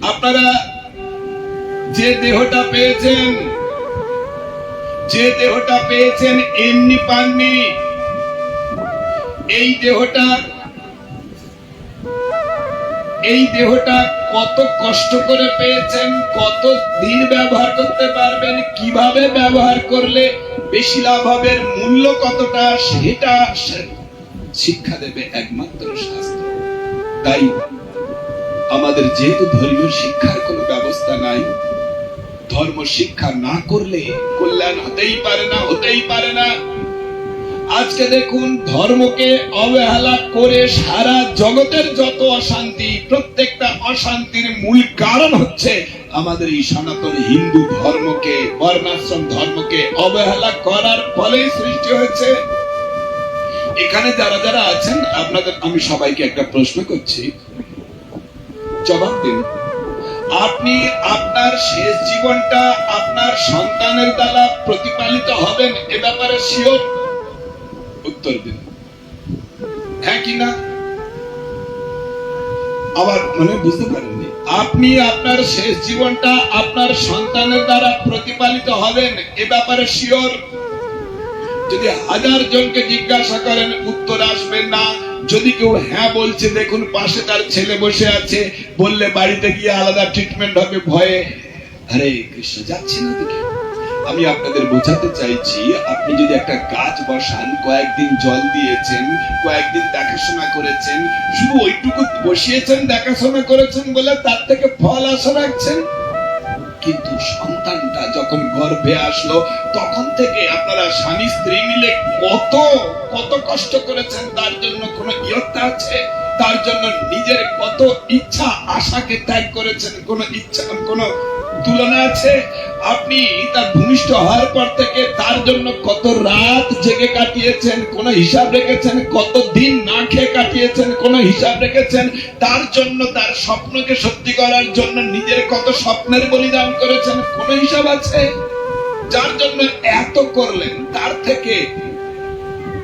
আপনারা যে দেহটা পেয়েছেন এমনি পাননি। এই দেহটা কত কষ্ট করে পেয়েছেন, কত দিন ব্যবহার করতে পারবেন, কিভাবে ব্যবহার করলে বেশি লাভ হবে, মূল্য কতটা, সেটা শিক্ষা দেবে একমাত্র শাস্ত্র। তাই আমাদের যেহেতু ধর্মীয় শিক্ষার কোনো ব্যবস্থা নাই, ধর্ম শিক্ষা না করলে কল্যাণ হতেই পারে না। আজকে দেখুন, ধর্মকে অবহেলা করে সারা জগতের যত অশান্তি, প্রত্যেকটা অশান্তির মূল কারণ হচ্ছে আমাদের এই সনাতন হিন্দু ধর্মকে, বর্ণাশ্রম ধর্মকে অবহেলা করার ফলে সৃষ্টি হয়েছে। এখানে যারা যারা আছেন, আপনাদের আমি সবাইকে একটা প্রশ্ন করছি, জবাব দিন। আপনি আপনার শেষ জীবনটা আপনার সন্তানের দ্বারা প্রতিপালিত হবেন, এ ব্যাপারে শিওর? উত্তর দিন, হ্যাঁ কি না? আবার বুঝতে পারেননি? আপনি আপনার শেষ জীবনটা আপনার সন্তানের দ্বারা প্রতিপালিত হবেন, এ ব্যাপারে শিওর? যদি 1000 জনকে জিজ্ঞাসা করেন, উত্তর আসবে না। যদি কেউ হ্যাঁ বলছে, দেখুন পাশে তার ছেলে বসে আছে, বললে বাড়িতে গিয়ে আলাদা ট্রিটমেন্ট হবে ভয়ে। হরে কৃষ্ণ, যাচ্ছে না দিকে। আমি আপনাদের বোঝাতে চাইছি, আপনি যদি একটা গাছ বসান, কয়েকদিন জল দিয়েছেন, কয়েকদিন দেখাশোনা করেছেন, শুধু ওইটুকু বসিয়েছেন, দেখাশোনা করেছেন বলে তার থেকে ফল আশা রাখছেন। কিন্তু সন্তানটা যখন গর্ভে আসলো, তখন থেকে আপনারা স্বামী স্ত্রী মিলে কত কত কষ্ট করেছেন, তার জন্য কোনো ইয়ত্তা আছে? তার জন্য নিজের কত ইচ্ছা আশাকে ত্যাগ করেছেন, কোনো তুলনা আছে? আপনি তার ভূমিষ্ঠ হওয়ার পর থেকে তার জন্য কত রাত জেগে কাটিয়েছেন, কোনো হিসাব রেখেছেন? কত দিন না খেয়ে কাটিয়েছেন, কোনো হিসাব রেখেছেন? তার জন্য, তার স্বপ্নকে সত্যি করার জন্য নিজের কত স্বপ্নের বলিদান করেছেন, কোনো হিসাব আছে? যার জন্য এত করলেন, তার থেকে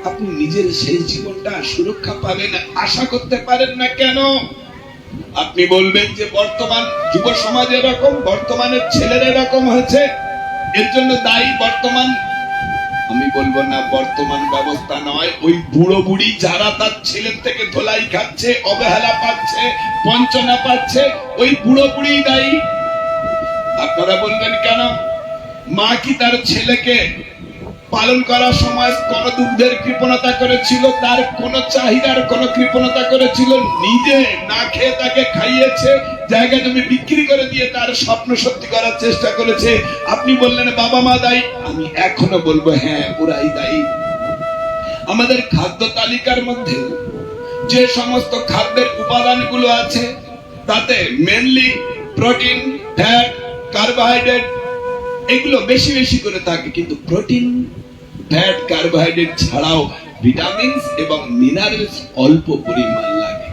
আপনি নিজের শেষ জীবনটা সুরক্ষা পাবেন আশা করতে পারেন না কেন? আপনি বলবেন যে বর্তমান যুব সমাজ এরকম, বর্তমানের ছেলেরা এরকম হয়েছে, এর জন্য দায়ী বর্তমান। আমি বলবো না, বর্তমান ব্যবস্থা নয়, ওই বুড়ো বুড়ি যারা তার ছেলের থেকে ধোলাই খাচ্ছে, অবহেলা পাচ্ছে, বঞ্চনা পাচ্ছে, ওই বুড়ো বুড়ি দায়ী। আপনারা বলবেন কেন? মা কি তার ছেলেকে পালন করার সময় কোন দুগ্ধের কৃপণতা করেছিল, তার কোন চাহিদার কোন কৃপণতা করেছিল? নিজে না খেয়ে তাকে খাইয়েছে, জায়গা জমি বিক্রি করে দিয়ে তার স্বপ্ন সত্যি করার চেষ্টা করেছে। আপনি বললেন বাবা মা দায়ী, আমি এখনো বলবো হ্যাঁ, ওরাই দায়ী। আমাদের খাদ্য তালিকার মধ্যে যে সমস্ত খাদ্যের উপাদানগুলো আছে, তাতে মেনলি প্রোটিন, ফ্যাট, কার্বোহাইড্রেট এগুলো বেশি বেশি করে থাকে, কিন্তু প্রোটিন, ফ্যাট, কার্বোহাইড্রেট ছাড়াও ভিটামিনস এবং মিনারেলস অল্প পরিমাণ লাগে।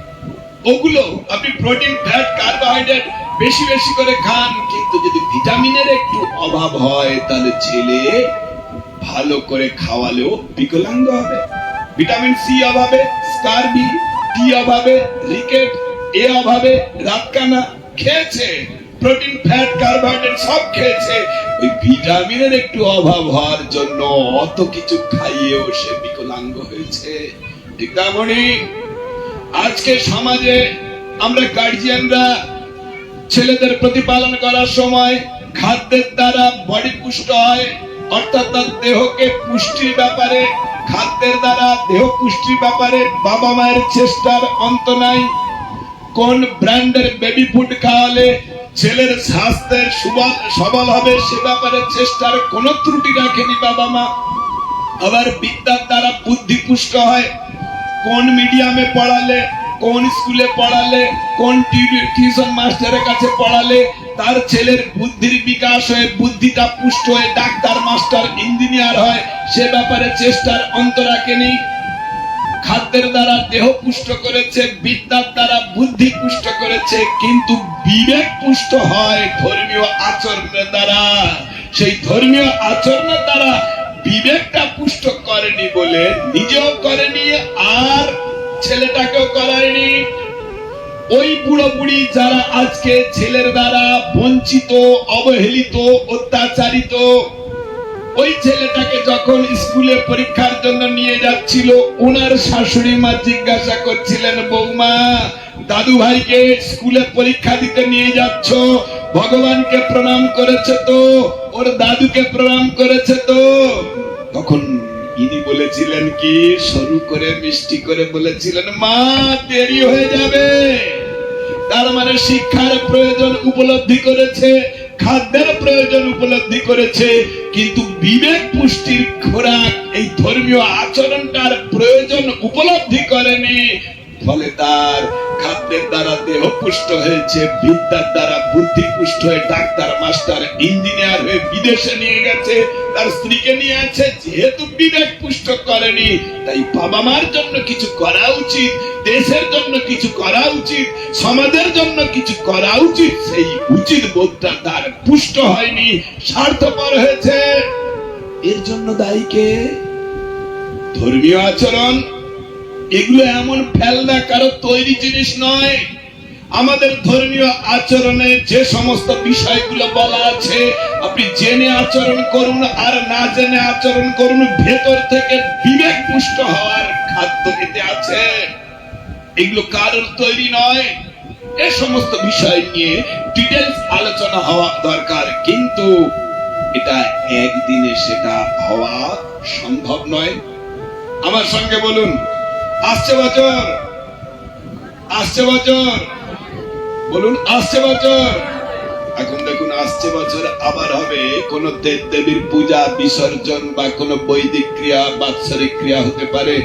ওগুলো আপনি প্রোটিন, ফ্যাট, কার্বোহাইড্রেট বেশি বেশি করে খান, কিন্তু যদি ভিটামিনের একটু অভাব হয়, তাহলে ছেলে ভালো করে খাওয়ালেও বিকলাঙ্গ হবে। ভিটামিন সি অভাবে স্কারবি, ডি অভাবে রিকেট, এ অভাবে রাতকানা খেয়েছে, প্রোটিন, ফ্যাট, কার্বোহাইড্রেট সব খেয়েছে, ওই ভিটামিনের একটু অভাব হওয়ার জন্য অত কিছু খাইয়েও সে বিকলাঙ্গ হয়েছে। ঠিক না মনি? আজকে সমাজে আমরা গার্জিয়ানরা ছেলেদের প্রতিপালন করার সময় খাদ্যের দ্বারা বডি পুষ্ট হয়, অর্থাৎ তার দেহকে পুষ্টির ব্যাপারে, খাদ্যের দ্বারা দেহ পুষ্টির ব্যাপারে বাবা মায়ের চেষ্টার অন্ত নাই। কোন ব্র্যান্ডের বেবি ফুড খাওয়ালে ছেলের স্বাস্থ্যের সবল হবে, সে ব্যাপারে চেষ্টার কোনো ত্রুটি রাখেনি বাবা মা। আবার বিদ্যার দ্বারা বুদ্ধি পুষ্ট হয়, কোন মিডিয়ামে পড়ালে, কোন স্কুলে পড়ালে, কোন টিউশন মাস্টারের কাছে পড়ালে তার ছেলের বুদ্ধির বিকাশ হয়ে, বুদ্ধিটা পুষ্ট হয়ে ডাক্তার, মাস্টার, ইঞ্জিনিয়ার হয়, সে ব্যাপারে চেষ্টার অন্ত রাখেনি। খাদ্যের দ্বারা দেহ পুষ্ট করেছে, বিদ্যার দ্বারা বুদ্ধি পুষ্ট করেছে, কিন্তু বিবেক পুষ্ট হয় ধর্মীয় আচরণের দ্বারা। সেই ধর্মীয় আচরণের দ্বারা বিবেকটা পুষ্ট করেনি বলে নিজেও করেনি আর ছেলেটাকেও করায়নি। ওই বুড়ো বুড়ি যারা আজকে ছেলের দ্বারা বঞ্চিত, অবহেলিত, অত্যাচারিত, ওই ছেলেটাকে যখন স্কুলে পরীক্ষার জন্য নিয়ে যাচ্ছিল, ওনার শাশুড়ি মা জিজ্ঞাসা করছিলেন, বৌমা দাদু ভাইকে স্কুলে পরীক্ষা দিতে নিয়ে যাচ্ছ, ভগবানকে প্রণাম করেছে তো, ওর দাদুকে প্রণাম করেছে তো? তখন ইনি বলেছিলেন কি, সরু করে মিষ্টি করে বলেছিলেন, মা দেরি হয়ে যাবে। তার মানে শিক্ষার প্রয়োজন উপলব্ধি করেছে, খাদ্যের প্রয়োজন উপলব্ধি করেছে, কিন্তু বিবেক পুষ্টির খোরাক, এই ধর্মীয় আচরণটার প্রয়োজন উপলব্ধি করেনি। ফলে তার খাদ্যের দ্বারা দেহ পুষ্ট হয়েছে, বিদ্যার দ্বারা বুদ্ধি পুষ্ট হয়ে ডাক্তার, মাস্টার, ইঞ্জিনিয়ার হয়ে বিদেশে নিয়ে গেছে, তার স্ত্রীকে নিয়ে আছে। যেহেতু বিবেক পুষ্ট করেনি, তাই বাবা মার জন্য কিছু করা উচিত, দেশের জন্য কিছু করা উচিত, সমাজের জন্য কিছু করা উচিত, সেই উচিত বোধটা তার পুষ্ট হয়নি, স্বার্থপর হয়েছে। এর জন্য দায়ী কে? ধর্মীয় আচরণ এগুলো এমন ফেলনা কারো তৈরি জিনিস নয়। আমাদের ধর্মীয় আচরণে যে সমস্ত বিষয়গুলো বলা আছে, আপনি জেনে আচরণ করুন আর না জেনে আচরণ করুন, ভেতর থেকে বিবেক পুষ্ট হওয়ার খাদ্য এতে আছে। এগুলো কারোর তৈরি নয়। এই সমস্ত বিষয় নিয়ে ডিটেইলস আলোচনা হওয়া দরকার, কিন্তু এটা একদিনে সেটা হওয়া সম্ভব নয়। আমার সঙ্গে বলুন, আসছে বছর, আসছে বছর, বলুন আসছে বছর। এখন দেখুন, আসছে বছর আবার হবে কোন দেব দেবীর পূজা, বিসর্জন বা কোন বৈদিক ক্রিয়া, বাৎসরিক ক্রিয়া হতে পারে।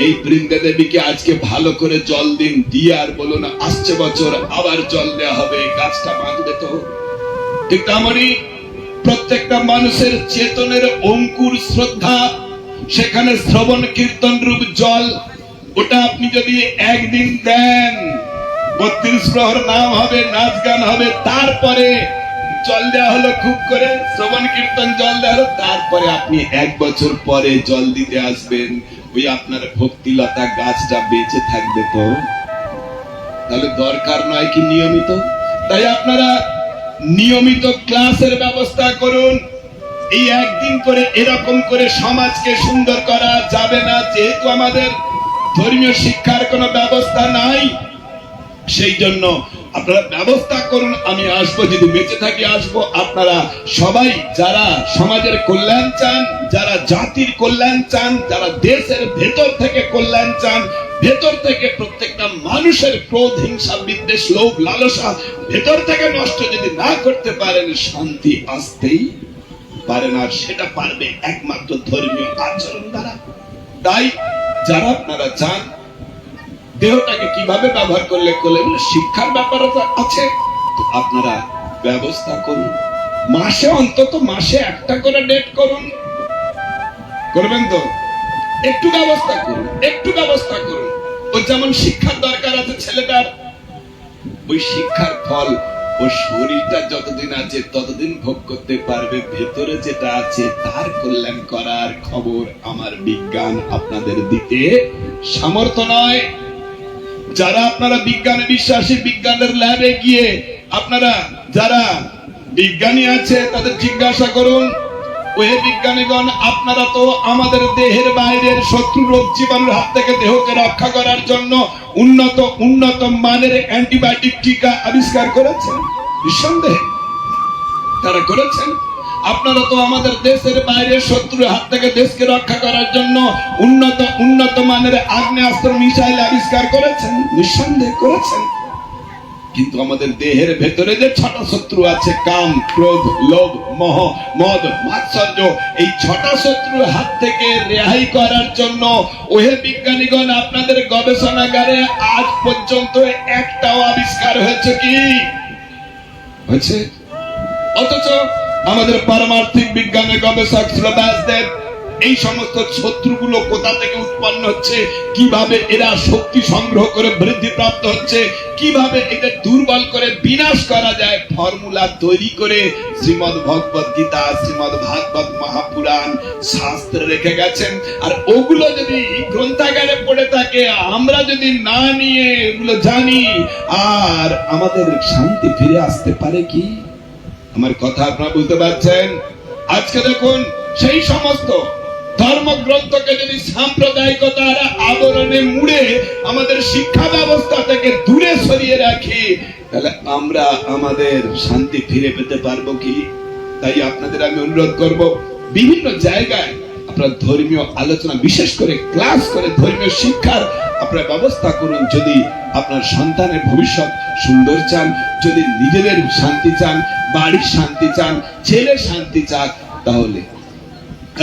এই বৃন্দা দেবীকে আজকে ভালো করে জল দিন, দিয়ে আর বলুন আসছে বছর আবার জল দেওয়া হবে, গাছটা বাঁচবে তো। ঠিক তেমনি প্রত্যেকটা মানুষের চেতনের অঙ্কুর শ্রদ্ধা, সেখানে শ্রবণ কীর্তন রূপ জল, ওটা আপনি যদি একদিন দেন, 32 প্রহর নাম হবে, নাচ গান হবে, তারপরে জল দেওয়া হলো খুব করে, শ্রবণ কীর্তন জল দেওয়া হলো, তারপরে আপনি 1 বছর পরে জল দিতে আসবেন, ওই আপনার ভক্তিলতা গাছটা বেঁচে থাকবে তো? তাহলে দরকার নয় কি নিয়মিত? তাই আপনারা নিয়মিত ক্লাসের ব্যবস্থা করুন। এই একদিন করে এরকম করে সমাজকে সুন্দর করা যাবে না, যেহেতু আমাদের ধর্মীয় শিক্ষার কোনো ব্যবস্থা নাই। সেই জন্য আপনারা ব্যবস্থা করুন, আমি আসবো, যদি বেঁচে থাকি আসবো। আপনারা সবাই যারা সমাজের কল্যাণ চান, যারা জাতির কল্যাণ চান, যারা দেশের ভেতর থেকে কল্যাণ চান, ভেতর থেকে প্রত্যেকটা মানুষের ক্রোধ, হিংসা, বিদ্বেষ, লোভ, লালসা ভেতর থেকে নষ্ট যদি না করতে পারেন, শান্তি আসতেই পারে না। সেটা পারবে একমাত্র ধর্মীয় আচরণ দ্বারা। তাই যারা আপনারা চান দেহটাকে কিভাবে ব্যবহার করলে শিক্ষার ব্যাপার আছে, তো আপনারা ব্যবস্থা করুন। মাসে অন্তত মাসে একটা করে ডেট করুন, করবেন তো? একটু ব্যবস্থা করুন, একটু ব্যবস্থা করুন। ওই যেমন শিক্ষার দরকার আছে ছেলেটার, ওই শিক্ষার ফল ও শরীরটা যতদিন আছে ততদিন ভোগ করতে পারবে। ভেতরে যেটা আছে তার কল্যাণ করার খবর আমার বিজ্ঞান আপনাদের দিতে সামর্থ্য নয়। যারা আপনারা বিজ্ঞানে বিশ্বাসী, বিজ্ঞানের ল্যাবে গিয়ে আপনারা যারা বিজ্ঞানী আছে তাদের জিজ্ঞাসা করুন, ওই বিজ্ঞানীগণ আপনারা তো আমাদের দেহের বাইরের শত্রু রোগ জীবাণুর হাত থেকে দেহকে রক্ষা করার জন্য উন্নত উন্নত মানের অ্যান্টিবায়োটিক টিকা আবিষ্কার করেছেন, নিঃসন্দেহে তারা করেছেন। আপনারা তো আমাদের দেশের বাইরে শত্রুর হাত থেকে দেশকে রক্ষা করার জন্য উন্নত উন্নত মানের আগ্নেয়াস্ত্র, মিসাইল আবিষ্কার করেছেন, নিঃসন্দেহে করেছেন। কিন্তু আমাদের দেহের ভেতরে যে 6টা শত্রু আছে, কাম, ক্রোধ, লোভ, মোহ, মদ, মাৎসর্য, এই 6টা শত্রুর হাত থেকে রেহাই করার জন্য ওহে বিজ্ঞানীগণ আপনাদের গবেষণাগারে আজ পর্যন্ত একটাও আবিষ্কার হয়েছে কি? হয়েছে? অথচ আমাদের পারমার্থিক বিজ্ঞানের গবেষক শ্রী ব্যাসদেব এই সমস্ত শত্রুগুলো কোথা থেকে উৎপন্ন হচ্ছে, কিভাবে এরা শক্তি সংগ্রহ করে বৃদ্ধি প্রাপ্ত হচ্ছে, কিভাবে এদের দুর্বল করে বিনাশ করা যায়, ফর্মুলা তৈরি করে শ্রীমদ্ ভগবত গীতা, শ্রীমদ্ ভাগবত মহাপুরাণ শাস্ত্রে রেখে গেছেন। আর ওগুলো যদি গ্রন্থাগারে পড়ে থাকে, আমরা যদি না নিয়ে এগুলো জানি, আর আমাদের শান্তি ফিরে আসতে পারে কি? আমার কথা আপনারা বুঝতে পারছেন? আজকে দেখুন, সেই সমস্ত ধর্মগ্রন্থকে যদি সাম্প্রদায়িকতার আবরণে মুড়ে আমাদের শিক্ষা ব্যবস্থা থেকে দূরে সরিয়ে রাখি, তাহলে আমরা আমাদের শান্তি ফিরে পেতে পারবো কি? তাই আপনাদের আমি অনুরোধ করব, বিভিন্ন জায়গায় আপনারা ধর্মীয় আলোচনা, বিশেষ করে ক্লাস করে ধর্মীয় শিক্ষার আপনারা ব্যবস্থা করুন। যদি আপনার সন্তানের ভবিষ্যৎ সুন্দর চান, যদি নিজেদের শান্তি চান, বাড়ির শান্তি চান, ছেলের শান্তি চান, তাহলে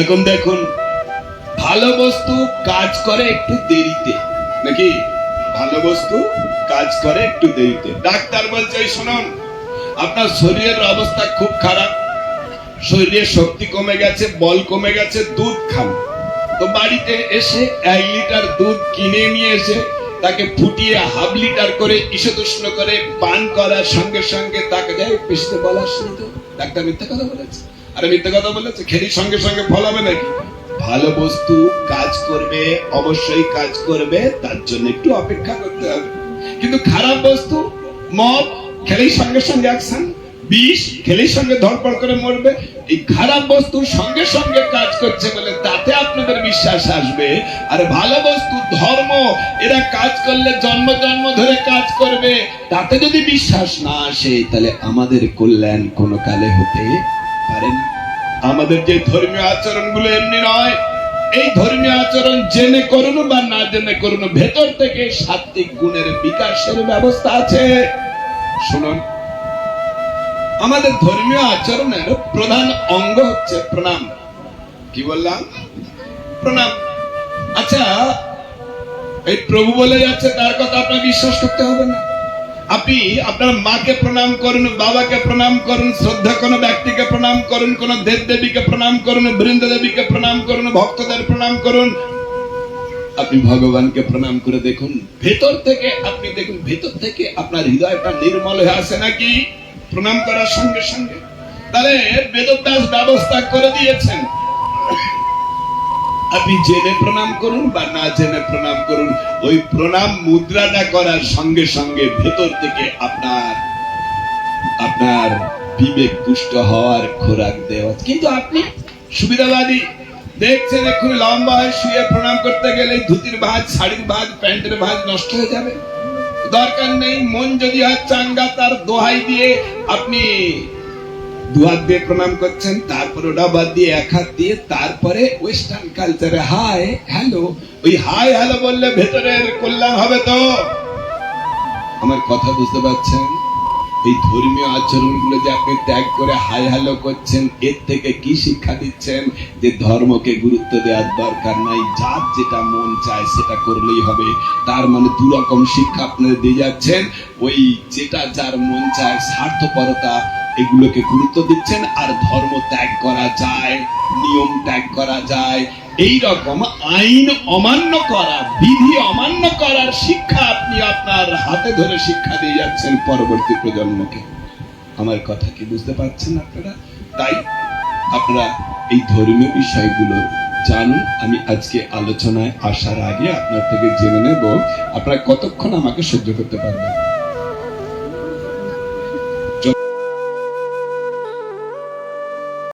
এখন দেখুন, ভালো বস্তু কাজ করে একটু দেরিতে, নাকি? ভালো বস্তু কাজ করে একটু দেরিতে। ডাক্তার বলছে, শুনুন, আপনার শরীরের অবস্থা খুব খারাপ, শরীরে শক্তি কমে গেছে, বল কমে গেছে, দুধ খান। তো বাড়িতে এসে 1 লিটার দুধ কিনে নিয়ে এসে তাকে ফুটিয়ে 1/2 লিটার করে ঈশতুষ্ণ করে পান করার সঙ্গে সঙ্গে তাকে যায় পেশতে বলা শুনি তো ডাক্তার মিথ্যা কথা বলেছে। আরে মিথ্যা কথা বলেছে, খেলি সঙ্গে সঙ্গে ফল হবে নাকি? ভালো বস্তু কাজ করবে, অবশ্যই কাজ করবে, তার জন্য একটু অপেক্ষা করতে হবে। কিন্তু খারাপ বস্তু, মদ, খেলেই সঙ্গে সঙ্গে অ্যাকশন, বিষ খেলেই সঙ্গে ধরপড় করে মরবে। এই খারাপ বস্তুর সঙ্গে সঙ্গে কাজ করছে বলে তাতে আপনাদের বিশ্বাস আসবে। আর ভালো বস্তু, ধর্ম, এরা কাজ করলে জন্ম জন্ম ধরে কাজ করবে, তাতে যদি বিশ্বাস না আসে, তাহলে আমাদের কল্যাণ কোনো কালে হতে পারে না। আমাদের যে ধর্মীয় আচরণগুলো এমনি নয়, এই ধর্মীয় আচরণ জেনে করুন বা না জেনে করুন, ভেতর থেকে সাত্বিক গুণের বিকাশের ব্যবস্থা আছে। শুনুন, আমাদের ধর্মীয় আচরণের প্রধান অঙ্গ হচ্ছে প্রণাম। কি বললাম? প্রণাম। আচ্ছা, এই প্রভু বলে যাচ্ছে, তার কথা আপনার বিশ্বাস করতে হবে না। আপনি আপনার মাকে প্রণাম করুন, বাবাকে প্রণাম করুন, শ্রদ্ধা কোনো ব্যক্তিকে প্রণাম করুন, কোন দেব দেবীকে প্রণাম করুন, বৃন্দ দেবীকে প্রণাম করুন, ভক্তদের প্রণাম করুন, আপনি ভগবানকে প্রণাম করে দেখুন। ভেতর থেকে আপনি দেখুন, ভেতর থেকে আপনার হৃদয়টা নির্মল হয়ে আসে নাকি প্রণাম করার সঙ্গে সঙ্গে? তাহলে বেদব্যাস ব্যবস্থা করে দিয়েছেন, আপনি জেনে প্রণাম করুন বা না জেনে প্রণাম করুন, ওই প্রণাম মুদ্রাটা করার সঙ্গে সঙ্গে ভেতর থেকে আপনার বিবেক পুষ্ট হওয়ার খোরাক দেওয়া। কিন্তু আপনি সুবিধাবাদী, দেখছেন এক্ষুনি লম্বা হয়ে শুয়ে প্রণাম করতে গেলে ধুতির ভাঁজ, শাড়ির ভাঁজ, প্যান্টের ভাঁজ নষ্ট হয়ে যাবে। দরকার নেই। মন যদি হয় চাঙ্গা, তার দোহাই দিয়ে আপনি 2 হাত দিয়ে প্রণাম করছেন, তারপর ওটা বাদ দিয়ে 1 হাত দিয়ে, তারপরে ওয়েস্টার্ন কালচারে হাই হ্যালো, ওই হাই হ্যালো বললে ভেতরের কল্যাণ হবে তো? আমার কথা বুঝতে পারছেন? এই ধর্মীয় আচরণগুলো যে আপনি ত্যাগ করে হাই হ্যালো করছেন, এর থেকে কি শিক্ষা দিচ্ছেন? যে ধর্মকে গুরুত্ব দেওয়ার দরকার নাই, যার যেটা মন চায় সেটা করলেই হবে। তার মানে 2 রকম শিক্ষা আপনারা দিয়ে যাচ্ছেন। ওই যেটা যার মন চায়, স্বার্থপরতা, এগুলোকে গুরুত্ব দিচ্ছেন। আর ধর্ম ত্যাগ করা যায়, নিয়ম ত্যাগ করা যায়, এই রকম আইন অমান্য করা, বিধি অমান্য করার শিক্ষা আপনি আপনার হাতে ধরে শিক্ষা দিয়ে যাচ্ছেন পরবর্তী প্রজন্মকে। আমার কথা কি বুঝতে পারছেন আপনারা? তাই আপনারা এই ধর্মীয় বিষয়গুলো জানুন। আমি আজকে আলোচনায় আসার আগে আপনার থেকে জেনে নেব, আপনারা কতক্ষণ আমাকে সহ্য করতে পারবেন।